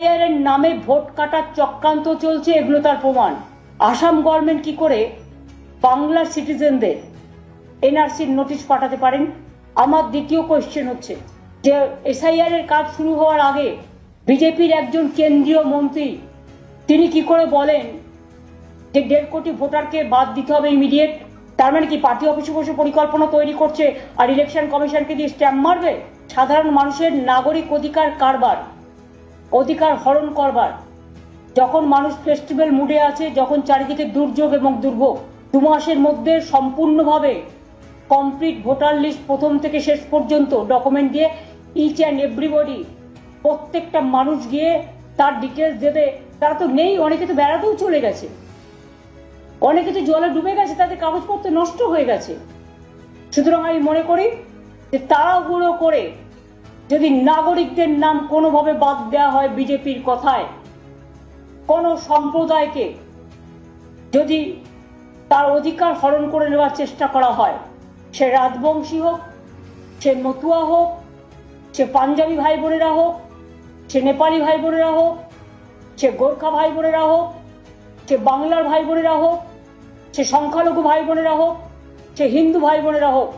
এর নামে ভোট কাটার চক্রান্ত চলছে, এগুলো তার প্রমাণ। আসাম গভর্নমেন্ট কি করে বাংলার সিটিজেনদের এনআরসির নোটিশ পাঠাতে পারেন? আমার দ্বিতীয় কোয়েশ্চেন হচ্ছে যে এসআইআর এর কাজ শুরু হওয়ার আগে বিজেপির একজন কেন্দ্রীয় মন্ত্রী তিনি কি করে বলেন যে 1.5 কোটি ভোটারকে বাদ দিতে হবে ইমিডিয়েট? তার মানে কি পার্টি অফিসে বসে পরিকল্পনা তৈরি করছে আর ইলেকশন কমিশনকে দিয়ে স্ট্যাম্প মারবে? সাধারণ মানুষের নাগরিক অধিকার কারবার, অধিকার হরণ করবার, যখন মানুষ ফেস্টিভ্যাল মুডে আছে, যখন চারিদিকে দুর্যোগ এবং দুর্ভোগ, 2 মাসের মধ্যে সম্পূর্ণভাবে কমপ্লিট ভোটার লিস্ট প্রথম থেকে শেষ পর্যন্ত ডকুমেন্ট দিয়ে ইচ অ্যান্ড এভরিবডি, প্রত্যেকটা মানুষ গিয়ে তার ডিটেলস দেবে। তারা তো নেই, অনেকে তো বেড়াতেও চলে গেছে, অনেকে তো জলে ডুবে গেছে, তাদের কাগজপত্র নষ্ট হয়ে গেছে। সুতরাং আমি মনে করি যে তাড়াহুড়ো করে যদি নাগরিকদের নাম কোনোভাবে বাদ দেওয়া হয় বিজেপির কথায়, কোন সম্প্রদায়কে যদি তার অধিকার হরণ করে নেওয়ার চেষ্টা করা হয়, সে রাজবংশী হোক, সে মতুয়া হোক, সে পাঞ্জাবি ভাই বোনেরা হোক, সে নেপালি ভাই বোনেরা হোক, সে গোর্খা ভাই বোনেরা হোক, সে বাংলার ভাই বোনেরা হোক, সে সংখ্যালঘু ভাই বোনেরা হোক, সে হিন্দু ভাই বোনেরা হোক।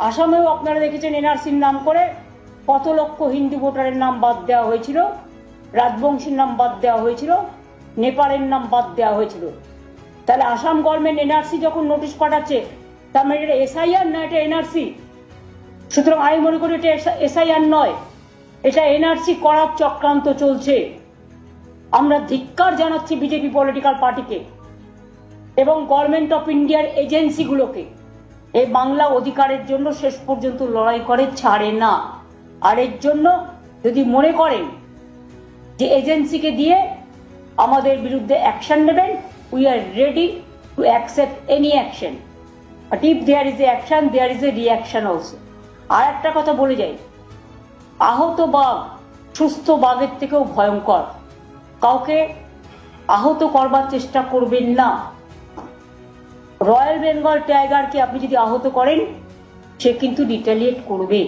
আসামেও আপনারা দেখেছেন এনআরসির নাম করে কত লক্ষ হিন্দু ভোটারের নাম বাদ দেওয়া হয়েছিল, রাজবংশীর নাম বাদ দেওয়া হয়েছিল, নেপালের নাম বাদ দেওয়া হয়েছিল। তাহলে আসাম গভর্নমেন্ট এনআরসি যখন নোটিশ পাঠাচ্ছে, তার মানে এটা এসআইআর না, এটা এনআরসি। সুতরাং আমি মনে করি এটা এসআইআর নয়, এটা এনআরসি করার চক্রান্ত চলছে। আমরা ধিক্কার জানাচ্ছি বিজেপি পলিটিক্যাল পার্টিকে এবং গভর্নমেন্ট অফ ইন্ডিয়ার এজেন্সিগুলোকে। এই বাংলা অধিকারের জন্য শেষ পর্যন্ত লড়াই করে ছাড়ে না। আর এর জন্য যদি মনে করেন যে এজেন্সিকে দিয়ে আমাদের বিরুদ্ধে অ্যাকশন নেবেন, we are ready to accept any action, but if there is a action there is a reaction also. আর একটা কথা বলে যাই, আহত বাঘ সুস্থ বাঘের থেকেও ভয়ঙ্কর। কাউকে আহত করবার চেষ্টা করবেন না। রয়্যাল বেঙ্গল টাইগারকে আপনি যদি আহত করেন, সে কিন্তু রিটালিয়েট করবে।